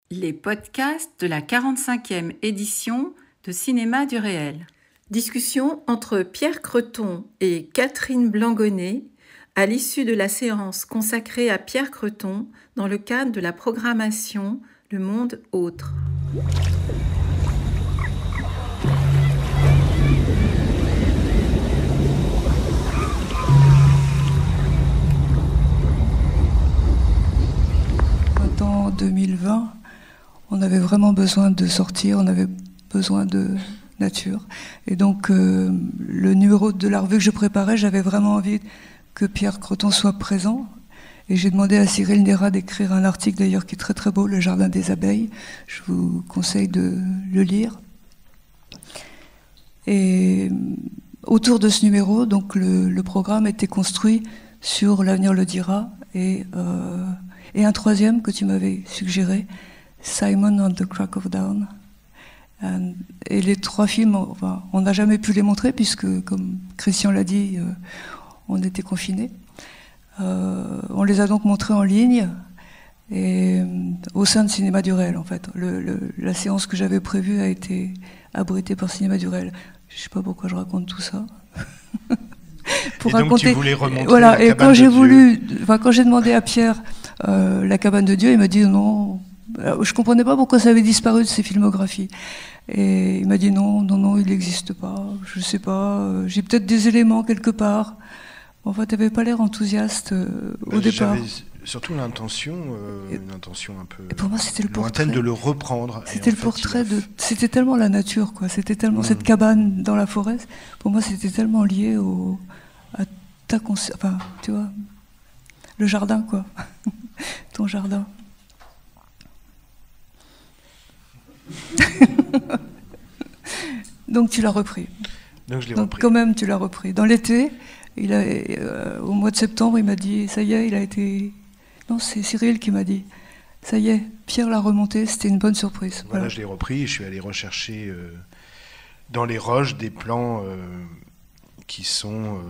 Les podcasts de la 45e édition de Cinéma du Réel. Discussion entre Pierre Creton et Catherine Blangonnet à l'issue de la séance consacrée à Pierre Creton dans le cadre de la programmation Le Monde Autre. En 2020, on avait vraiment besoin de sortir, on avait besoin de nature. Et donc, le numéro de la revue que je préparais, j'avais vraiment envie que Pierre Creton soit présent. Et j'ai demandé à Cyril Néra d'écrire un article, d'ailleurs, qui est très très beau, Le Jardin des Abeilles. Je vous conseille de le lire. Et autour de ce numéro, donc, le programme était construit sur L'avenir le dira et un troisième que tu m'avais suggéré, Simon on the Crack of Dawn. Et les trois films, on n'a jamais pu les montrer puisque, comme Christian l'a dit, on était confinés. On les a donc montrés en ligne et au sein de Cinéma du Réel, en fait. La séance que j'avais prévue a été abritée par Cinéma du Réel. Je ne sais pas pourquoi je raconte tout ça. Pour et donc tu voulais remontrer voilà, la et cabane quand j'ai de Dieu. quand j'ai demandé à Pierre La cabane de Dieu, il m'a dit non. Je comprenais pas pourquoi ça avait disparu de ses filmographies. Et il m'a dit non, il n'existe pas. Je sais pas. J'ai peut-être des éléments quelque part. Enfin, tu n'avais pas l'air enthousiaste au départ. J'avais surtout l'intention, une intention un peu pour moi, c'était le lointaine de le reprendre. C'était le portrait de. C'était tellement la nature, quoi. C'était tellement cette cabane dans la forêt. Pour moi, c'était tellement lié à ta enfin, tu vois, le jardin, quoi. Ton jardin. Donc tu l'as repris. Donc je l'ai repris. Quand même, tu l'as repris. Dans l'été, au mois de septembre, il m'a dit, ça y est, il a été... Non, c'est Cyril qui m'a dit, ça y est, Pierre l'a remonté, c'était une bonne surprise. Voilà, je l'ai repris et je suis allé rechercher dans les roches des plans qui sont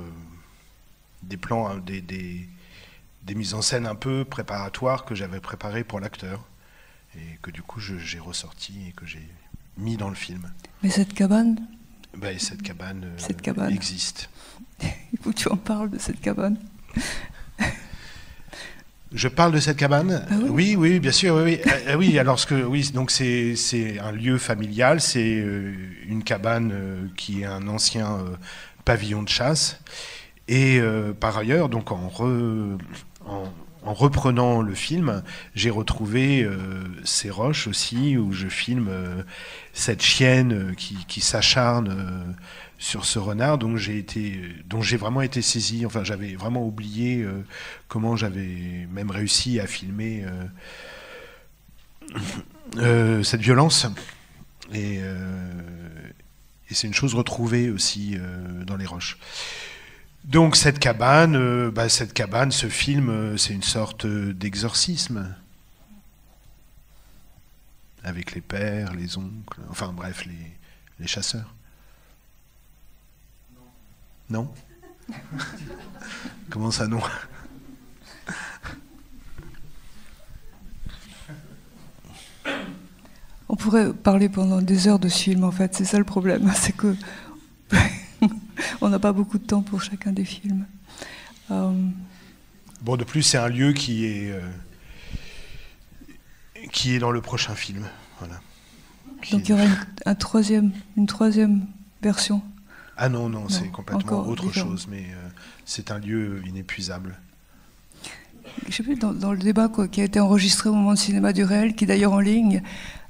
des plans, des mises en scène un peu préparatoires que j'avais préparées pour l'acteur et que du coup j'ai ressorti et que j'ai mis dans le film. Mais cette cabane cette cabane existe. Il faut que tu en parles de cette cabane. Je parle de cette cabane. Ah oui, oui, bien sûr, oui. Oui, alors donc c'est un lieu familial, c'est une cabane qui est un ancien pavillon de chasse. Et par ailleurs, donc en reprenant le film, j'ai retrouvé ces roches aussi où je filme cette chienne qui s'acharne sur ce renard, dont j'ai vraiment été saisi. Enfin, j'avais vraiment oublié comment j'avais même réussi à filmer cette violence. Et c'est une chose retrouvée aussi dans les roches. Donc cette cabane, ce film, c'est une sorte d'exorcisme avec les pères, les oncles, enfin bref, les chasseurs. Non. Comment ça, non? On pourrait parler pendant des heures de ce film, en fait. C'est ça le problème, c'est que on n'a pas beaucoup de temps pour chacun des films. Bon, de plus, c'est un lieu qui est dans le prochain film. Voilà. Donc il y aura une troisième version. Ah non, c'est complètement autre différent. chose, mais c'est un lieu inépuisable. Je sais plus, dans le débat qui a été enregistré au moment de Cinéma du Réel, qui est d'ailleurs en ligne,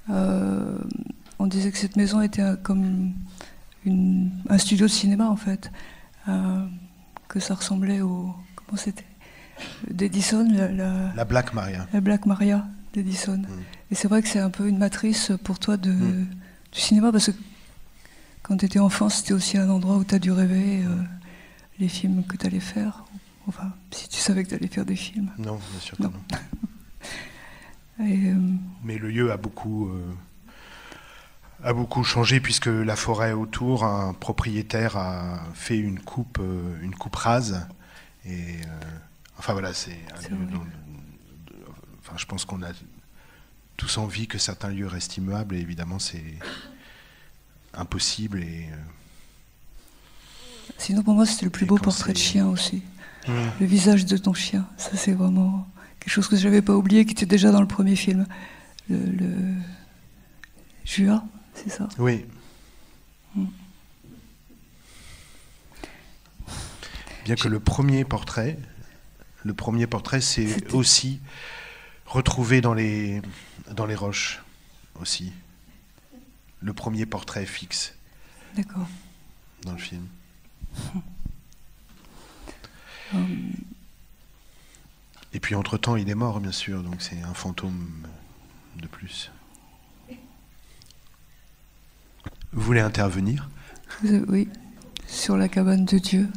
on disait que cette maison était comme un studio de cinéma, en fait, que ça ressemblait au... Comment c'était d'Edison, la Black Maria. La Black Maria d'Edison. Et c'est vrai que c'est un peu une matrice pour toi du cinéma, parce que quand tu étais enfant, c'était aussi un endroit où tu as dû rêver les films que tu allais faire. Enfin, si tu savais que tu allais faire des films. Non, bien sûr que non. Et, mais le lieu a beaucoup changé puisque la forêt autour, un propriétaire a fait une coupe rase. Et enfin voilà, c'est un lieu je pense qu'on a tous envient que certains lieux restent immuables, et évidemment c'est impossible. Sinon pour moi c'était le plus beau portrait de chien aussi. Le visage de ton chien, ça c'est vraiment quelque chose que je n'avais pas oublié, qui était déjà dans le premier film. Le Jua, c'est ça? Oui. Bien que le premier portrait c'est aussi retrouvé dans les roches aussi. Le premier portrait fixe. D'accord. Dans le film. Et puis entre-temps, il est mort, bien sûr, donc c'est un fantôme de plus. Vous voulez intervenir? Oui, sur la cabane de Dieu.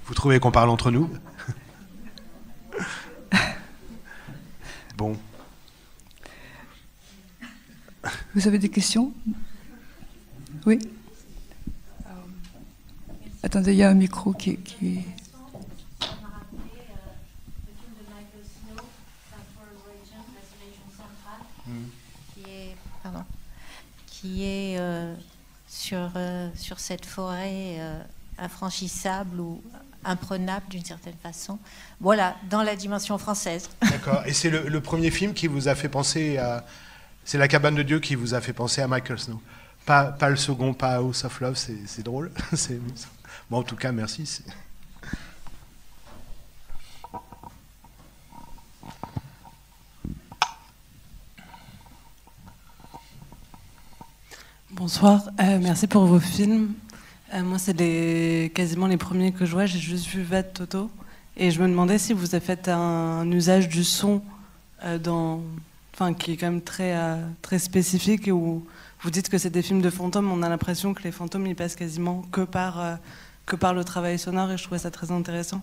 Vous trouvez qu'on parle entre nous? Bon. Vous avez des questions? Oui. Attendez, il y a un micro qui... qui est sur cette forêt infranchissable ou imprenable d'une certaine façon. Voilà, dans la dimension française. D'accord. Et c'est le premier film qui vous a fait penser à... C'est La cabane de Dieu qui vous a fait penser à Michael Snow. Pas le second, pas House of Love, c'est drôle. Bon, en tout cas, merci. Bonsoir, merci pour vos films. Moi, c'est quasiment les premiers que je vois. J'ai juste vu Vat Toto. Et je me demandais si vous avez fait un usage du son qui est quand même très spécifique, et où vous dites que c'est des films de fantômes. On a l'impression que les fantômes, ils passent quasiment que par le travail sonore, et je trouvais ça très intéressant.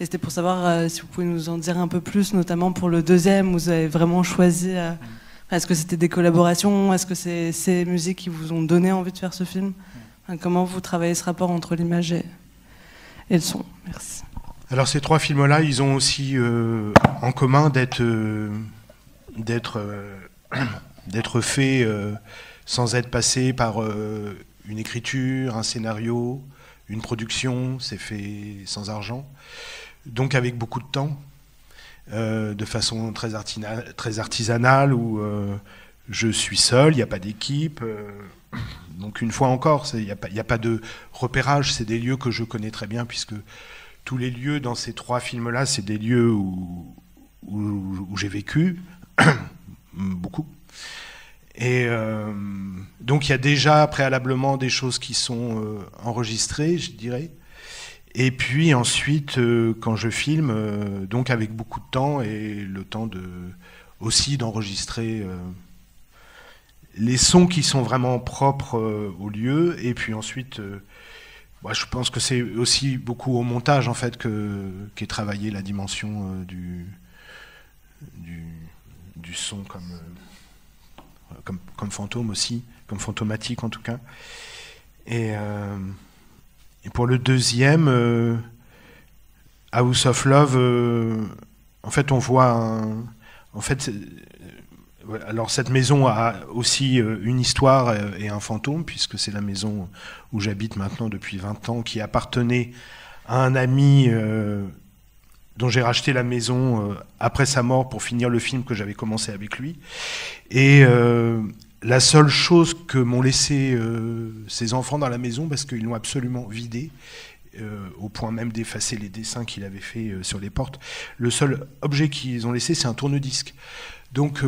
Et c'était pour savoir si vous pouvez nous en dire un peu plus, notamment pour le deuxième, où vous avez vraiment choisi... Est-ce que c'était des collaborations? Est-ce que c'est ces musiques qui vous ont donné envie de faire ce film? Comment vous travaillez ce rapport entre l'image et le son? Merci. Alors ces trois films-là, ils ont aussi en commun d'être faits sans être passés par une écriture, un scénario, une production. C'est fait sans argent, donc avec beaucoup de temps. De façon très artisanale, où je suis seul, il n'y a pas d'équipe. Donc une fois encore, il n'y a pas de repérage, c'est des lieux que je connais très bien, puisque tous les lieux dans ces trois films-là, c'est des lieux où j'ai vécu, beaucoup. Et donc il y a déjà préalablement des choses qui sont enregistrées, je dirais. Et puis ensuite, quand je filme, donc avec beaucoup de temps et le temps aussi d'enregistrer les sons qui sont vraiment propres au lieu. Et puis ensuite, je pense que c'est aussi beaucoup au montage en fait qu'est travaillée la dimension du son comme fantôme aussi, comme fantomatique en tout cas. Et pour le deuxième, House of Love, en fait, on voit alors cette maison a aussi une histoire et un fantôme, puisque c'est la maison où j'habite maintenant depuis 20 ans, qui appartenait à un ami dont j'ai racheté la maison après sa mort pour finir le film que j'avais commencé avec lui. Et la seule chose que m'ont laissé ses enfants dans la maison, parce qu'ils l'ont absolument vidée, au point même d'effacer les dessins qu'il avait fait sur les portes, le seul objet qu'ils ont laissé, c'est un tourne-disque. Donc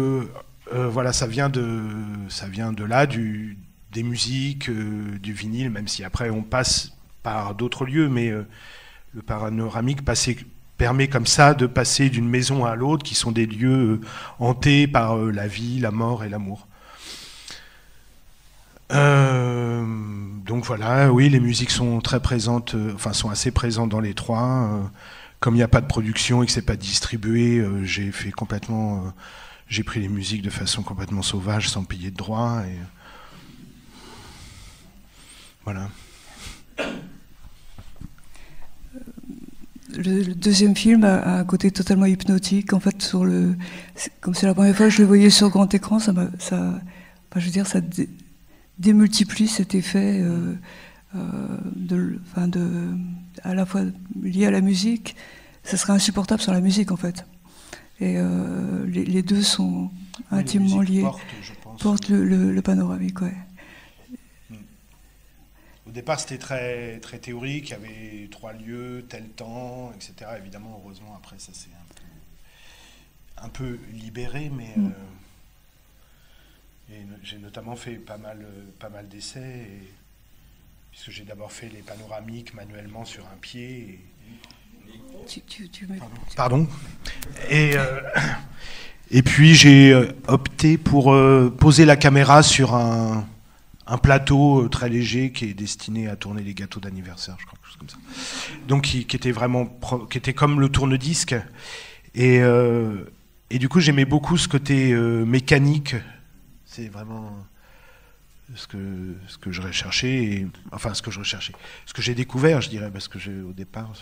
voilà, ça vient de là, des musiques, du vinyle, même si après on passe par d'autres lieux, mais le panoramique permet comme ça de passer d'une maison à l'autre, qui sont des lieux hantés par la vie, la mort et l'amour. Donc voilà, oui, les musiques sont très présentes, sont assez présentes dans les trois. Comme il n'y a pas de production et que c'est pas distribué, j'ai pris les musiques de façon complètement sauvage, sans payer de droits. Et voilà. le deuxième film a un côté totalement hypnotique. En fait, comme c'est la première fois que je le voyais sur grand écran, ça démultiplie cet effet à la fois lié à la musique. Ça serait insupportable sans la musique, en fait. Et les deux sont intimement liés. Porte le panoramique, ouais. Au départ, c'était très, très théorique. Il y avait 3 lieux, tel temps, etc. Évidemment, heureusement, après, ça s'est un peu libéré, mais et j'ai notamment fait pas mal d'essais, puisque j'ai d'abord fait les panoramiques manuellement sur un pied. Pardon. Et puis j'ai opté pour poser la caméra sur un plateau très léger qui est destiné à tourner les gâteaux d'anniversaire, je crois, quelque chose comme ça. Donc qui était comme le tourne-disque. Et du coup, j'aimais beaucoup ce côté mécanique. C'est vraiment ce que je recherchais, enfin ce que j'ai découvert, je dirais, parce que au départ,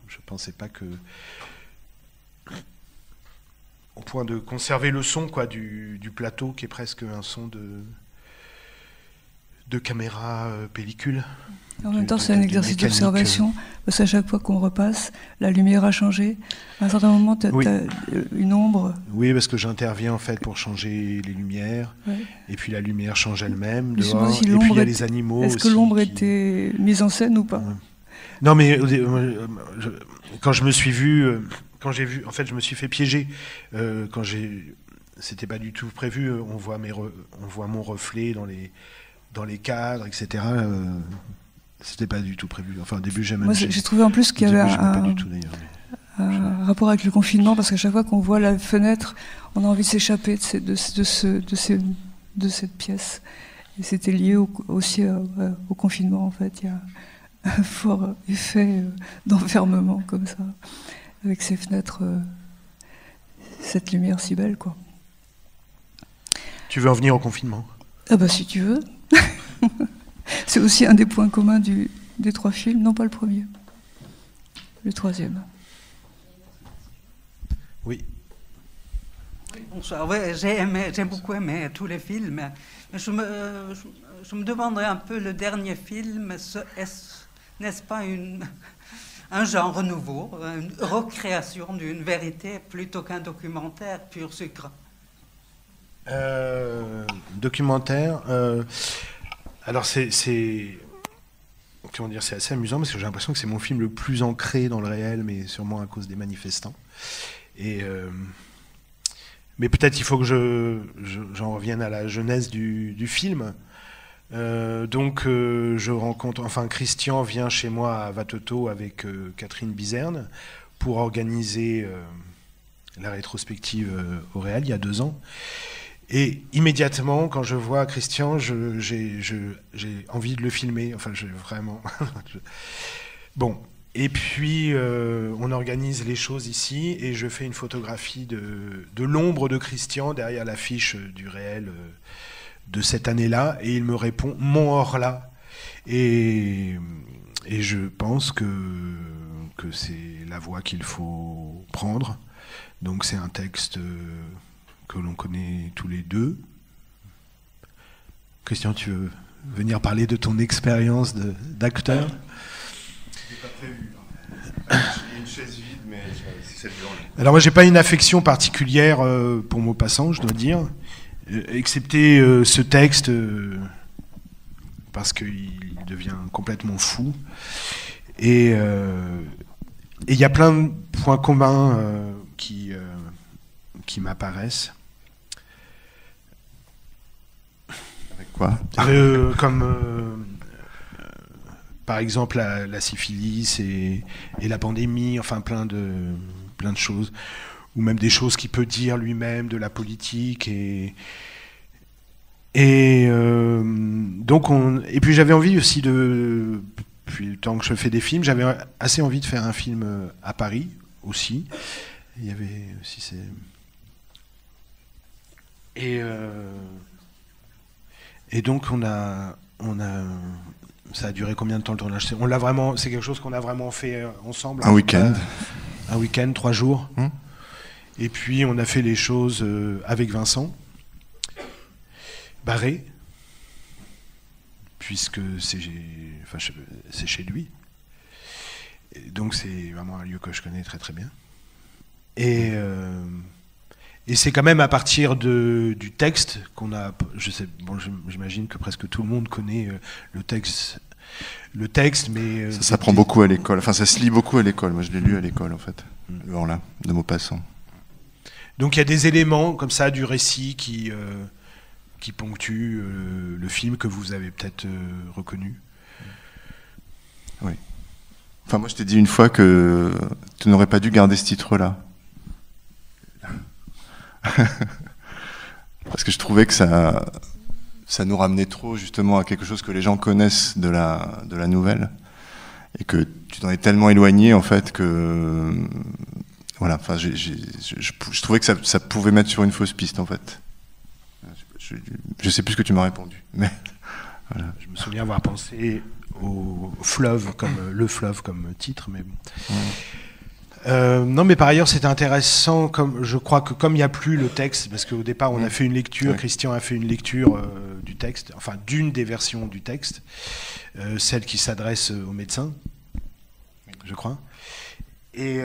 je pensais pas que, au point de conserver le son, quoi, du plateau, qui est presque un son de caméra pellicule. En même temps, c'est un exercice d'observation, parce qu'à chaque fois qu'on repasse, la lumière a changé. À un certain moment, tu as une ombre. Oui, parce que j'interviens en fait pour changer les lumières, et puis la lumière change elle-même dehors, et puis il y a les animaux. Est-ce que l'ombre était mise en scène ou pas? Non, mais quand je me suis vu, en fait, je me suis fait piéger. C'était pas du tout prévu. On voit mon reflet dans les cadres, etc. C'était pas du tout prévu. Enfin, au début, j'ai trouvé en plus qu'il y avait un rapport avec le confinement, parce qu'à chaque fois qu'on voit la fenêtre, on a envie de s'échapper de cette pièce. Et c'était lié aussi au confinement, en fait. Il y a un fort effet d'enfermement, comme ça, avec ces fenêtres, cette lumière si belle, quoi. Tu veux en venir au confinement? Ah bah si tu veux. C'est aussi un des points communs des 3 films, non pas le premier, le 3e. Oui. Bonsoir. Oui, j'ai beaucoup aimé tous les films. Mais je me demanderais un peu, le dernier film, n'est-ce pas un genre nouveau, une recréation d'une vérité plutôt qu'un documentaire pur sucre? Documentaire. Alors comment dire, c'est assez amusant, parce que j'ai l'impression que c'est mon film le plus ancré dans le réel, mais sûrement à cause des manifestants. Mais peut-être il faut que j'en revienne à la genèse du film. Je rencontre, enfin, Christian vient chez moi à Vatoto avec Catherine Bizerne pour organiser la rétrospective au réel il y a 2 ans. Et immédiatement, quand je vois Christian, j'ai envie de le filmer. Enfin, vraiment. Bon. Et puis, on organise les choses ici, et je fais une photographie de l'ombre de Christian derrière l'affiche du réel de cette année-là, et il me répond « Mon Horla ». Et je pense que c'est la voie qu'il faut prendre. Donc c'est un texte que l'on connaît tous les deux. Christian, tu veux venir parler de ton expérience d'acteur? C'est pas prévu. J'ai une chaise vide, mais c'est cette journée. Alors moi, j'ai pas une affection particulière pour Maupassant, je dois dire, excepté ce texte, parce qu'il devient complètement fou. Et il y a plein de points communs qui m'apparaissent. Avec quoi? Comme par exemple la syphilis et la pandémie, enfin plein de choses, ou même des choses qu'il peut dire lui-même de la politique, et puis j'avais envie aussi depuis le temps que je fais des films, j'avais assez envie de faire un film à Paris aussi. Il y avait aussi et donc on a Ça a duré combien de temps le tournage? C'est quelque chose qu'on a vraiment fait ensemble. Un week-end. Un week-end, 3 jours. Et puis on a fait les choses avec Vincent Barré, puisque c'est chez lui. Et donc c'est vraiment un lieu que je connais très très bien. Et c'est quand même à partir du texte qu'on a. J'imagine que presque tout le monde connaît le texte, mais ça s'apprend beaucoup à l'école. Enfin, ça se lit beaucoup à l'école. Moi, je l'ai lu à l'école, en fait. Le Horla, de Maupassant. Donc, il y a des éléments comme ça du récit qui ponctuent le film que vous avez peut-être reconnu. Oui. Enfin, moi, je t'ai dit une fois que tu n'aurais pas dû garder ce titre-là. Parce que je trouvais que ça nous ramenait trop justement à quelque chose que les gens connaissent de la nouvelle, et que tu t'en es tellement éloigné en fait que voilà. Enfin, je trouvais que ça pouvait mettre sur une fausse piste en fait. Je sais plus ce que tu m'as répondu, mais voilà. Je me souviens avoir pensé au fleuve le fleuve comme titre, mais bon. Non, mais par ailleurs, c'était intéressant. Je crois que comme il n'y a plus le texte, parce qu'au départ, on a fait une lecture, Christian a fait une lecture du texte, enfin d'une des versions du texte, celle qui s'adresse aux médecins, je crois. Et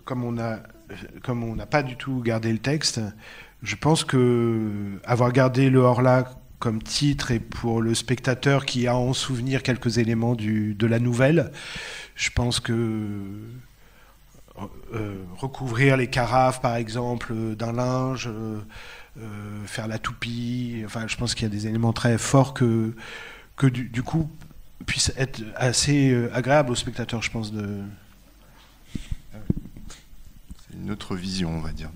comme on n'a pas du tout gardé le texte, je pense que avoir gardé le Horla comme titre et pour le spectateur qui a en souvenir quelques éléments de la nouvelle, je pense que recouvrir les carafes par exemple d'un linge, faire la toupie, enfin je pense qu'il y a des éléments très forts que du coup puissent être assez agréables au spectateur, je pense. C'est une autre vision, on va dire,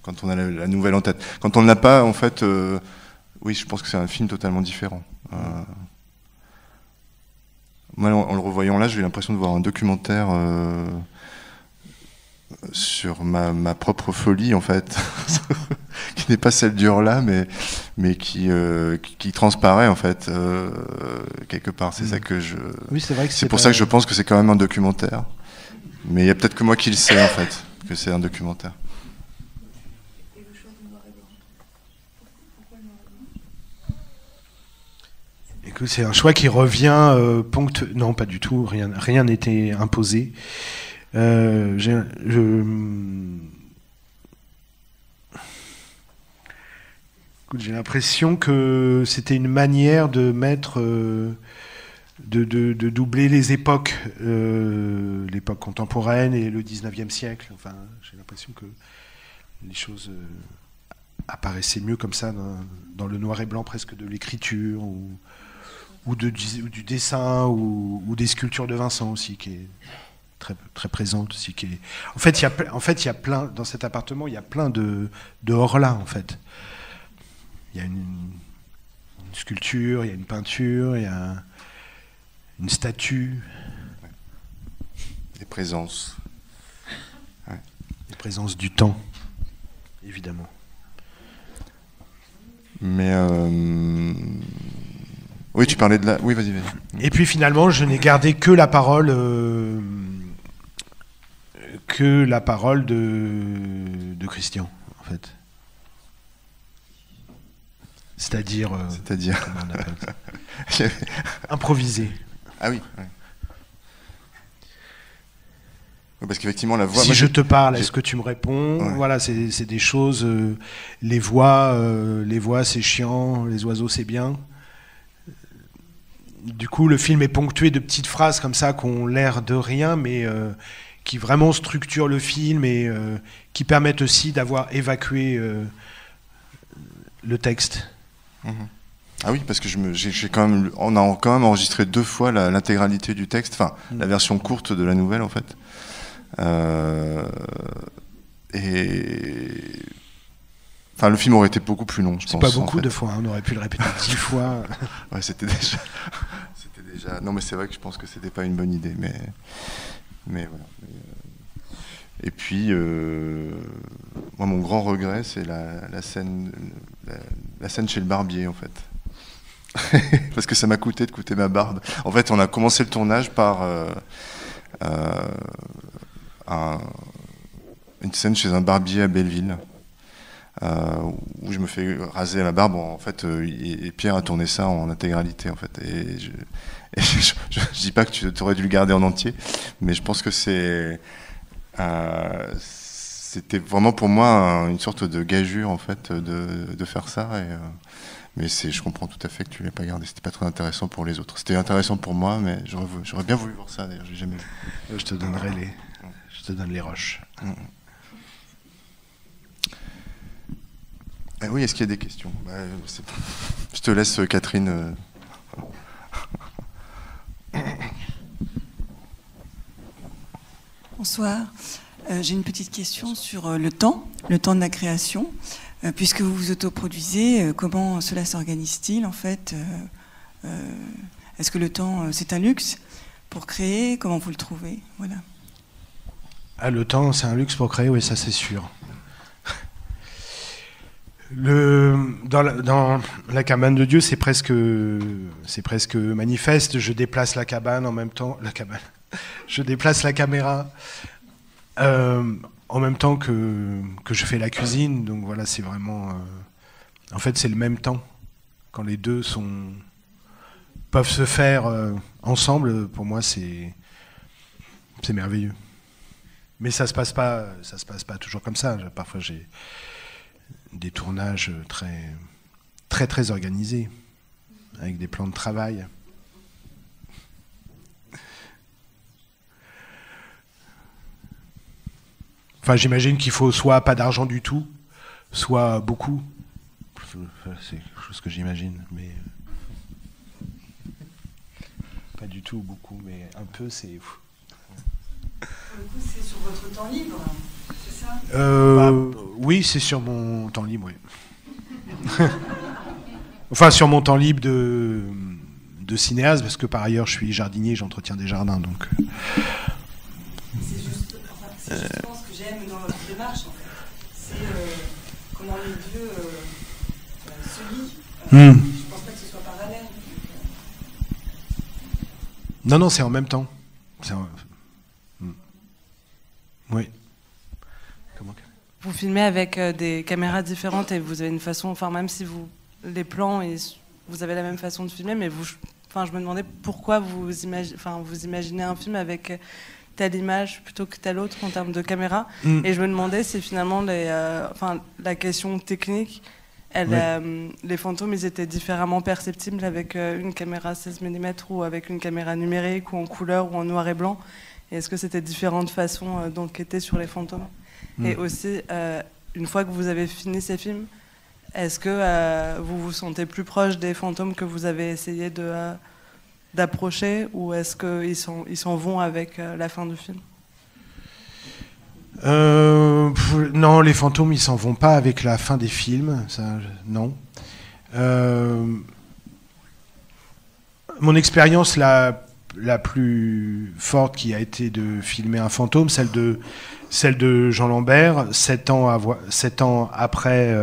quand on a la nouvelle en tête. Quand on ne l'a pas, en fait, oui, je pense que c'est un film totalement différent. Moi, en le revoyant là, j'ai eu l'impression de voir un documentaire sur ma propre folie en fait, qui n'est pas celle du Horla, mais qui transparaît en fait quelque part. C'est ça que je. Oui, c'est vrai que c'est pour ça que je pense que c'est quand même un documentaire. Mais il y a peut-être que moi qui le sais en fait, que c'est un documentaire. Et le choix du noir et blanc. Pourquoi le noir et blanc? Écoute, c'est un choix qui revient non, pas du tout. Rien n'était imposé. J'ai l'impression que c'était une manière de mettre, de doubler les époques, l'époque contemporaine et le 19e siècle. Enfin, j'ai l'impression que les choses apparaissaient mieux comme ça dans le noir et blanc presque de l'écriture ou du dessin ou des sculptures de Vincent aussi, qui est très, très présente aussi. En fait, il y a plein, dans cet appartement, il y a plein de Horla, en fait. Il y a une sculpture, il y a une peinture, il y a une statue. Des présences. Ouais. Des présences du temps, évidemment. Mais oui, tu parlais de la. Oui, vas-y. Et puis finalement, je n'ai gardé que la parole de Christian, en fait. C'est-à-dire comment on appelle ça, improvisé. Ah oui. Ouais. Parce qu'effectivement, la voix. Si je te parle, est-ce que tu me réponds? Ouais. Voilà, c'est des choses. Les voix, c'est chiant. Les oiseaux, c'est bien. Du coup, le film est ponctué de petites phrases comme ça qui ont l'air de rien, mais qui vraiment structurent le film et qui permettent aussi d'avoir évacué le texte. Mmh. Ah oui, parce que on a quand même enregistré 2 fois l'intégralité du texte, enfin la version courte de la nouvelle en fait. Enfin, le film aurait été beaucoup plus long, je pense. C'est pas beaucoup de fois, on aurait pu le répéter 10 fois. Ouais, c'était déjà. Non, mais c'est vrai que je pense que c'était pas une bonne idée, mais voilà. Et puis, moi, mon grand regret, c'est la scène chez le barbier, en fait. Parce que ça m'a coûté de coûter ma barbe. En fait, on a commencé le tournage par une scène chez un barbier à Belleville, où je me fais raser la barbe. En fait, et Pierre a tourné ça en intégralité, en fait. Et je dis pas que tu aurais dû le garder en entier, mais je pense que c'était vraiment pour moi une sorte de gageure, en fait, de faire ça. Mais je comprends tout à fait que tu ne l'aies pas gardé. C'était pas très intéressant pour les autres. C'était intéressant pour moi, mais j'aurais bien voulu voir ça. D'ailleurs, j'ai jamais vu. Je te donne les roches. Oui, est-ce qu'il y a des questions? Je te laisse, Catherine. Bonsoir. J'ai une petite question sur le temps de la création. Puisque vous vous autoproduisez, comment cela s'organise-t-il en fait? Est-ce que le temps, c'est un luxe pour créer? Comment vous le trouvez? Voilà. Ah, le temps, c'est un luxe pour créer, oui, ça c'est sûr. Dans la cabane de Dieu, c'est presque manifeste. Je déplace la cabane en même temps. Je déplace la caméra en même temps que je fais la cuisine. Donc voilà, c'est vraiment. En fait, c'est le même temps. Quand les deux peuvent se faire ensemble, pour moi, c'est merveilleux. Mais ça se passe pas toujours comme ça. Parfois, j'ai des tournages très organisés, avec des plans de travail. Enfin, j'imagine qu'il faut soit pas d'argent du tout, soit beaucoup. C'est quelque chose que j'imagine, mais pas du tout beaucoup, mais un peu, c'est... Pour le coup, c'est sur votre temps libre, c'est ça? Oui, c'est sur mon temps libre, oui. Enfin, sur mon temps libre de cinéaste, parce que par ailleurs, je suis jardinier, j'entretiens des jardins, donc... C'est justement ce que j'aime dans votre démarche, en fait. C'est comment les deux se lient. Je pense pas que ce soit parallèle. Non, c'est en même temps. Oui. Comment? Vous filmez avec des caméras différentes et vous avez une façon, enfin même si les plans, vous avez la même façon de filmer, mais je me demandais pourquoi vous imaginez un film avec telle image plutôt que telle autre en termes de caméra. Et je me demandais si finalement la question technique, les fantômes, ils étaient différemment perceptibles avec une caméra 16 mm ou avec une caméra numérique ou en couleur ou en noir et blanc. Et est-ce que c'était différentes façons d'enquêter sur les fantômes? Et aussi, une fois que vous avez fini ces films, est-ce que vous vous sentez plus proche des fantômes que vous avez essayé d'approcher, ou est-ce qu'ils s'en vont avec la fin du film? Non, les fantômes, ils s'en vont pas avec la fin des films, ça, non. Mon expérience la plus forte qui a été de filmer un fantôme, celle de Jean Lambert, 7 ans après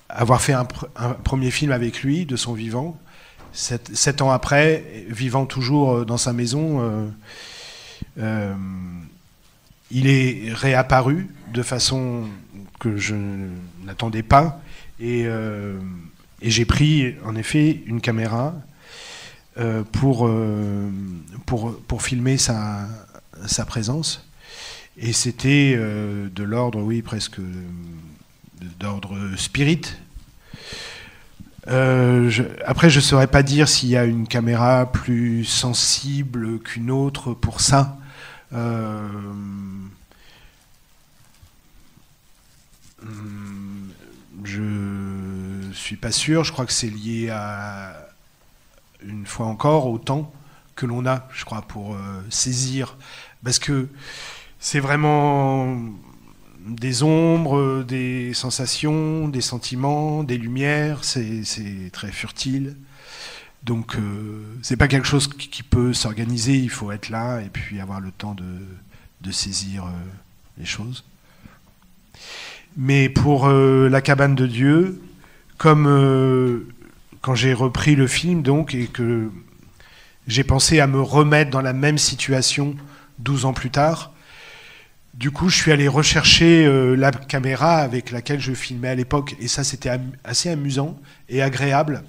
avoir fait un premier film avec lui, de son vivant. 7 ans après, vivant toujours dans sa maison, il est réapparu de façon que je n'attendais pas. Et j'ai pris, en effet, une caméra pour filmer sa présence. Et c'était de l'ordre, oui, presque d'ordre spirit. Après, je ne saurais pas dire s'il y a une caméra plus sensible qu'une autre pour ça. Je suis pas sûr. Je crois que c'est lié une fois encore au temps que l'on a, je crois, pour saisir. Parce que c'est vraiment des ombres, des sensations, des sentiments, des lumières, c'est très furtile. Donc c'est pas quelque chose qui peut s'organiser, il faut être là et puis avoir le temps de saisir les choses. Mais pour la cabane de Dieu, comme quand j'ai repris le film, donc, et que j'ai pensé à me remettre dans la même situation 12 ans plus tard, du coup, je suis allé rechercher la caméra avec laquelle je filmais à l'époque, et ça, c'était assez amusant et agréable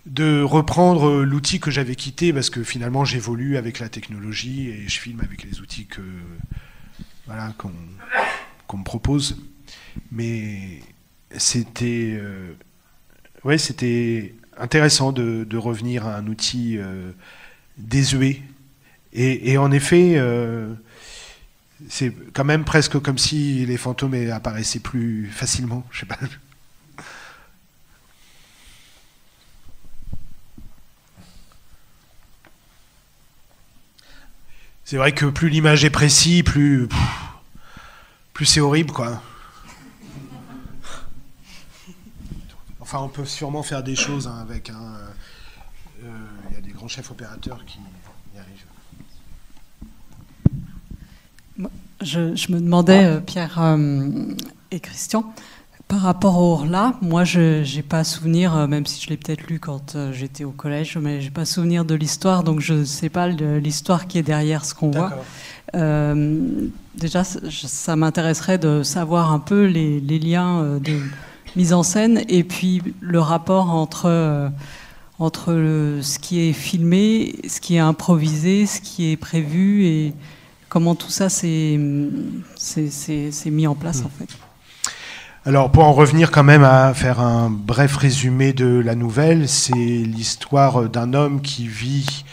de reprendre l'outil que j'avais quitté, parce que finalement, j'évolue avec la technologie et je filme avec les outils voilà, qu'on me propose. Mais c'était c'était intéressant de revenir à un outil désuet. Et en effet, c'est quand même presque comme si les fantômes apparaissaient plus facilement. Je sais pas. C'est vrai que plus l'image est précise, plus c'est horrible, quoi. Enfin, on peut sûrement faire des choses avec un... Il y a des grands chefs opérateurs qui y arrivent. Je me demandais, Pierre et Christian, par rapport au Horla, moi je n'ai pas souvenir, même si je l'ai peut-être lu quand j'étais au collège, mais je n'ai pas souvenir de l'histoire, donc je ne sais pas l'histoire qui est derrière ce qu'on voit. Déjà, ça m'intéresserait de savoir un peu les liens de mise en scène et puis le rapport entre ce qui est filmé, ce qui est improvisé, ce qui est prévu et comment tout ça s'est mis en place en fait. Alors, pour en revenir quand même à faire un bref résumé de la nouvelle, c'est l'histoire d'un homme qui vit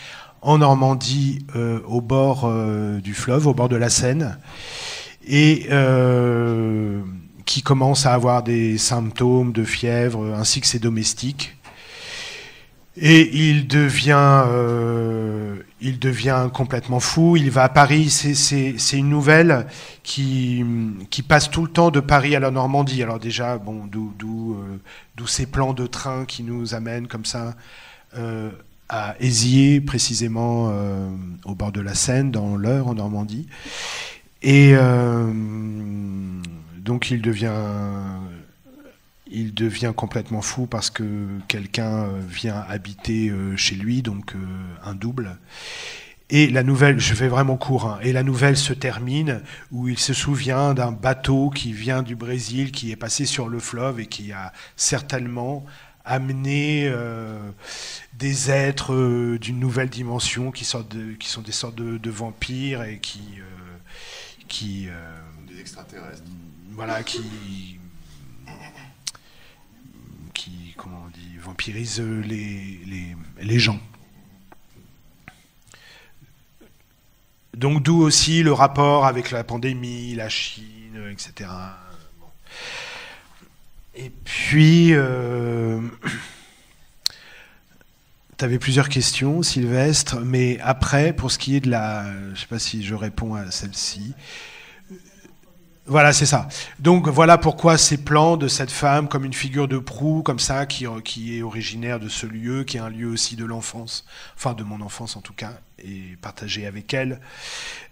en Normandie, au bord du fleuve, au bord de la Seine, et qui commence à avoir des symptômes de fièvre, ainsi que ses domestiques. Et il devient complètement fou. Il va à Paris. C'est une nouvelle qui passe tout le temps de Paris à la Normandie. Alors déjà, bon, d'où ces plans de train qui nous amènent comme ça à Éziers, précisément au bord de la Seine, dans l'Eure, en Normandie. Et donc il devient complètement fou parce que quelqu'un vient habiter chez lui, donc un double. Et la nouvelle, je fais vraiment court, hein, et la nouvelle se termine où il se souvient d'un bateau qui vient du Brésil, qui est passé sur le fleuve et qui a certainement amené des êtres d'une nouvelle dimension qui sont des sortes de vampires et qui des extraterrestres. Voilà, qui comment on dit, vampirise les gens. Donc d'où aussi le rapport avec la pandémie, la Chine, etc. Bon. Et puis, tu avais plusieurs questions, Sylvestre, mais après, pour ce qui est de la... Je ne sais pas si je réponds à celle-ci. Voilà, c'est ça. Donc voilà pourquoi ces plans de cette femme comme une figure de proue, comme ça, qui est originaire de ce lieu, qui est un lieu aussi de l'enfance, enfin de mon enfance en tout cas, et partagé avec elle,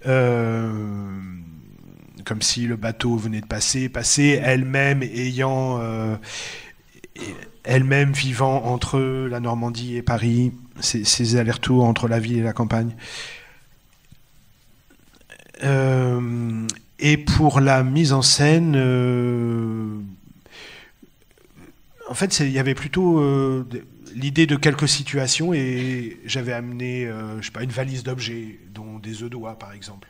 comme si le bateau venait de passer, elle-même elle-même vivant entre la Normandie et Paris, ces allers-retours entre la ville et la campagne. Et pour la mise en scène, en fait, il y avait plutôt l'idée de quelques situations et j'avais amené, je sais pas, une valise d'objets, dont des œufs d'oie par exemple,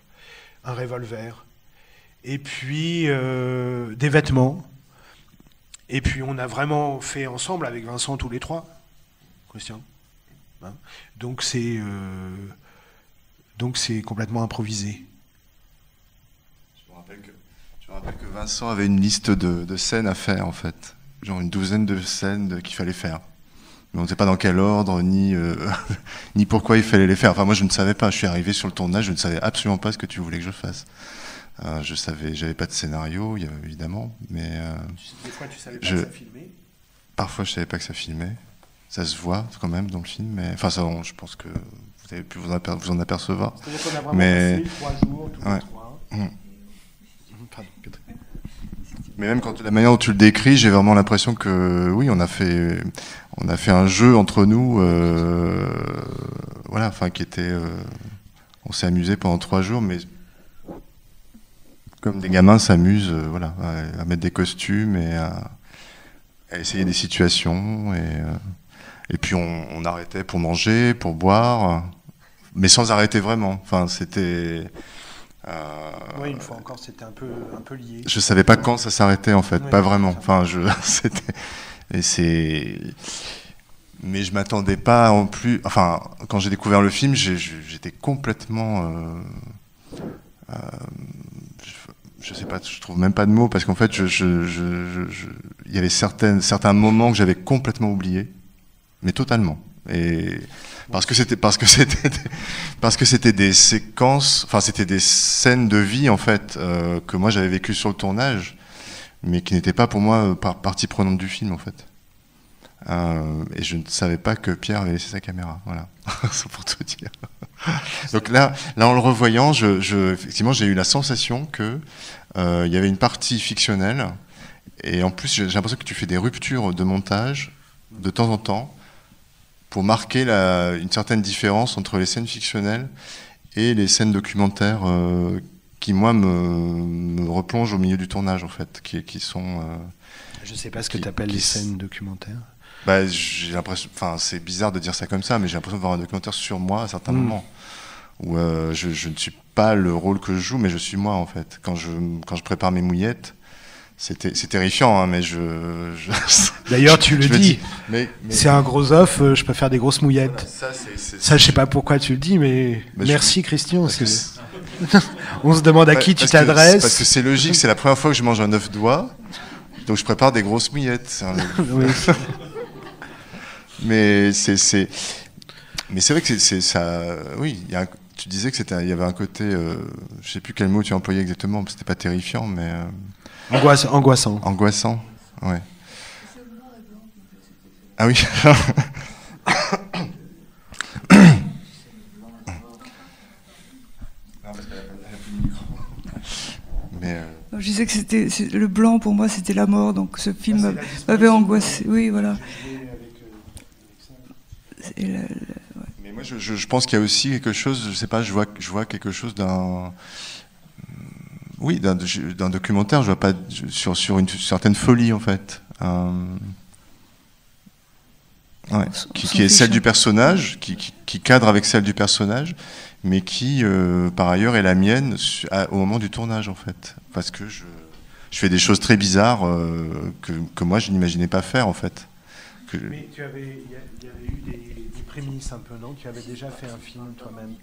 un revolver, et puis des vêtements. Et puis on a vraiment fait ensemble avec Vincent tous les trois, Christian. Hein, donc c'est complètement improvisé. Je me rappelle que Vincent avait une liste de scènes à faire, en fait. Genre une douzaine de scènes qu'il fallait faire. Mais on ne sait pas dans quel ordre, ni pourquoi il fallait les faire. Enfin, moi, je ne savais pas. Je suis arrivé sur le tournage, je ne savais absolument pas ce que tu voulais que je fasse. J'avais pas de scénario, évidemment, mais... Des fois, tu savais pas que ça filmait. Parfois, je savais pas que ça filmait. Ça se voit, quand même, dans le film. Mais... Enfin, ça, je pense que vous avez pu vous en apercevoir. C'est-à-dire qu'on a vraiment passé 3 jours, tous les 3. Mmh. Pardon, Catherine. Mais même quand la manière dont tu le décris, j'ai vraiment l'impression que oui, on a fait un jeu entre nous, voilà, enfin qui était, on s'est amusé pendant 3 jours, mais comme des gamins s'amusent, voilà, à mettre des costumes et à essayer des situations, et puis on arrêtait pour manger, pour boire, mais sans arrêter vraiment. Enfin, c'était. Oui, une fois encore, c'était un peu lié. Je savais pas quand ça s'arrêtait en fait, Oui, pas vraiment. Enfin, mais je m'attendais pas en plus. Enfin, quand j'ai découvert le film, j'étais complètement. Je sais pas, je trouve même pas de mots parce qu'en fait, il y avait certains moments que j'avais complètement oubliés, mais totalement. Et parce que c'était des séquences, enfin c'était des scènes de vie en fait que moi j'avais vécues sur le tournage, mais qui n'étaient pas pour moi partie prenante du film en fait. Et je ne savais pas que Pierre avait laissé sa caméra. Voilà, c'est pour tout dire. Donc là, en le revoyant, effectivement, j'ai eu la sensation que il y avait une partie fictionnelle, et en plus, j'ai l'impression que tu fais des ruptures de montage de temps en temps pour marquer une certaine différence entre les scènes fictionnelles et les scènes documentaires qui, moi, me replongent au milieu du tournage, en fait, qui sont... je ne sais pas ce que tu appelles les scènes documentaires. Bah, j'ai l'impression, enfin, c'est bizarre de dire ça comme ça, mais j'ai l'impression de voir un documentaire sur moi à certains moments où je ne suis pas le rôle que je joue, mais je suis moi en fait. Quand je prépare mes mouillettes, c'est terrifiant, hein, mais D'ailleurs, tu le dis. Mais c'est un gros off. Je peux faire des grosses mouillettes. Voilà, ça, je sais pas pourquoi tu le dis, mais merci Christian. On se demande à qui tu t'adresses. Parce que c'est logique. C'est la première fois que je mange un œuf doigt, donc je prépare des grosses mouillettes. Oui. Mais c'est vrai que c'est ça. Oui, tu disais que il y avait un côté, je sais plus quel mot tu as employé exactement, c'était pas terrifiant, mais angoissant. Angoissant, ouais. Ah oui. Mais je disais que c'était le blanc pour moi, c'était la mort, donc ce film m'avait angoissé. Oui, voilà. Mais moi, je pense qu'il y a aussi quelque chose, je sais pas, je vois quelque chose d'un documentaire, je vois pas sur une certaine folie en fait, qui est celle du personnage, qui cadre avec celle du personnage, mais qui par ailleurs est la mienne au moment du tournage en fait, parce que je fais des choses très bizarres que moi je n'imaginais pas faire en fait. Mais il y avait eu des prémices un peu, non? Tu avais déjà fait un film toi-même.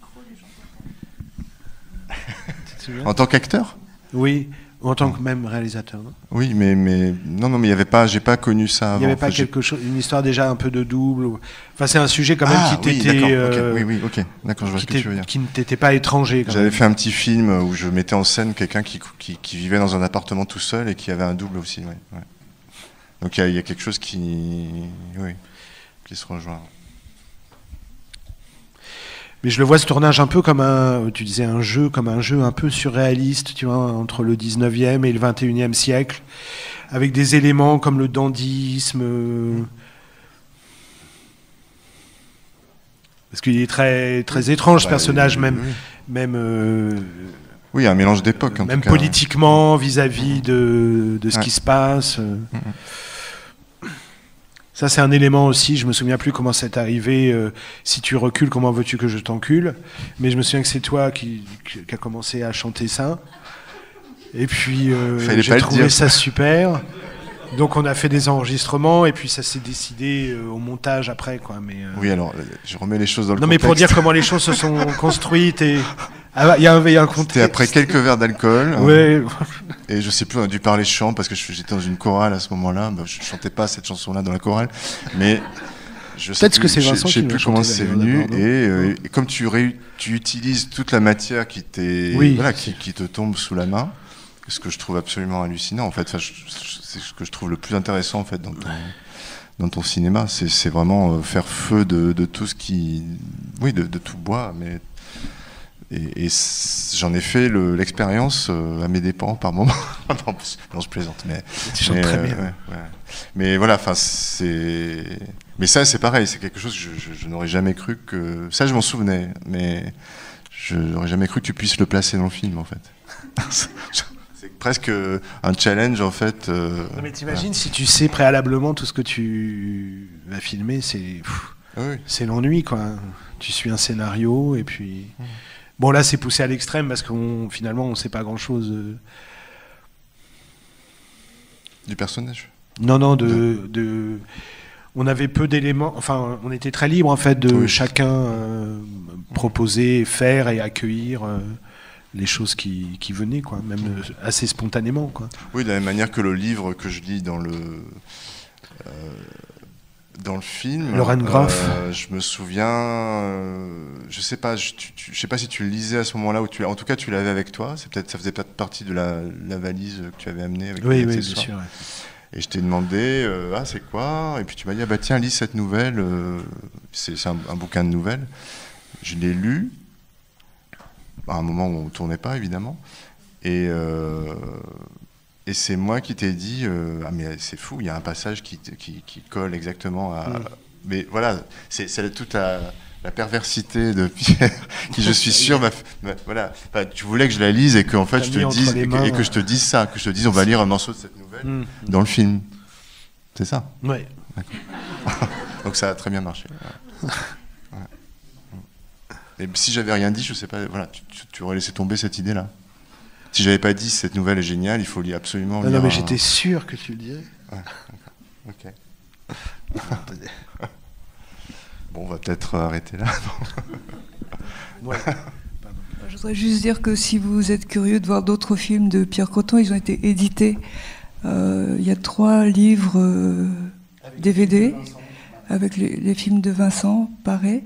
En tant qu'acteur? Oui, ou en tant que même réalisateur. Non? Oui, mais non, mais il y avait pas, j'ai pas connu ça avant. Il n'y avait pas quelque chose, une histoire déjà un peu de double. Enfin, c'est un sujet quand même qui t'était. Ok, d'accord, je vois ce que tu veux dire. Qui ne t'était pas étranger. J'avais fait un petit film où je mettais en scène quelqu'un qui vivait dans un appartement tout seul et qui avait un double aussi. Ouais. Donc il y a quelque chose qui se rejoint. Mais je le vois ce tournage un peu comme tu disais un jeu un peu surréaliste, tu vois, entre le 19e et le 21e siècle, avec des éléments comme le dandysme. Parce qu'il est très, très étrange ce personnage, même oui, un mélange d'époque. Même politiquement, vis-à-vis de ce qui se passe. Ça, c'est un élément aussi, je me souviens plus comment c'est arrivé. Si tu recules, comment veux-tu que je t'encule? Mais je me souviens que c'est toi qui a commencé à chanter ça. Et puis, j'ai trouvé ça super. Donc, on a fait des enregistrements, et puis ça s'est décidé au montage après, quoi. Mais, oui, alors, je remets les choses dans le contexte. Non, mais pour dire comment les choses se sont construites et... Il y a un contexte. C'était après quelques verres d'alcool. Ouais. Et je sais plus, on a dû parler chant parce que j'étais dans une chorale à ce moment-là. Je chantais pas cette chanson-là dans la chorale, mais je sais que c'est Vincent je sais plus comment c'est venu. Et comme tu utilises toute la matière qui te tombe sous la main, ce que je trouve absolument hallucinant. En fait, c'est ce que je trouve le plus intéressant en fait dans ton cinéma. C'est vraiment faire feu de tout ce qui, de tout bois, mais Et j'en ai fait l'expérience à mes dépens par moment. Non, je plaisante, mais tu chantes très bien. Mais voilà, enfin mais ça c'est pareil, c'est quelque chose que je n'aurais jamais cru que ça, je m'en souvenais, mais je n'aurais jamais cru que tu puisses le placer dans le film en fait. C'est presque un challenge en fait. Non, mais t'imagines si tu sais préalablement tout ce que tu vas filmer, c'est l'ennui quoi. Tu suis un scénario et puis. Bon, là, c'est poussé à l'extrême parce finalement, on ne sait pas grand-chose. Du personnage ? Non, on avait peu d'éléments. Enfin, on était très libre, en fait, de chacun proposer, faire et accueillir les choses qui venaient, quoi, même assez spontanément, quoi. Oui, de la même manière que le livre que je lis dans le film, Lauren Groff. Je me souviens, je sais pas si tu le lisais à ce moment-là ou en tout cas tu l'avais avec toi. Ça faisait peut-être partie de la valise que tu avais amenée avec oui, bien sûr. Ouais. Et je t'ai demandé, c'est quoi ? Et puis tu m'as dit, tiens, lis cette nouvelle. C'est un bouquin de nouvelles. Je l'ai lu à un moment où on tournait pas évidemment, et c'est moi qui t'ai dit, mais c'est fou, il y a un passage qui colle exactement à... Mais voilà, c'est toute la perversité de Pierre, qui je suis sûr, voilà, tu voulais que je la lise et qu'en fait je te dise, et que je te dise ça, que je te dise, on va lire un morceau de cette nouvelle dans le film. C'est ça ? Oui. D'accord. Donc ça a très bien marché. Ouais. Et si j'avais rien dit, je sais pas, voilà, tu aurais laissé tomber cette idée-là. Si j'avais pas dit cette nouvelle est géniale, il faut absolument lire. Non, mais j'étais sûr que tu le disais. Ouais, ok. Bon, on va peut-être arrêter là. Ouais. Je voudrais juste dire que si vous êtes curieux de voir d'autres films de Pierre Croton, ils ont été édités. Il y a 3 livres DVD avec les films de Vincent Paré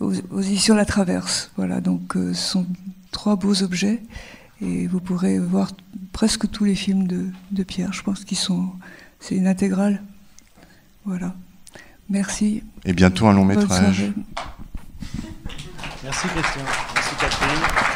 aux éditions La Traverse. Voilà, donc ce sont 3 beaux objets. Et vous pourrez voir presque tous les films de Pierre. Je pense c'est une intégrale. Voilà. Merci. Et bientôt un long métrage. Merci Christian. Merci Catherine.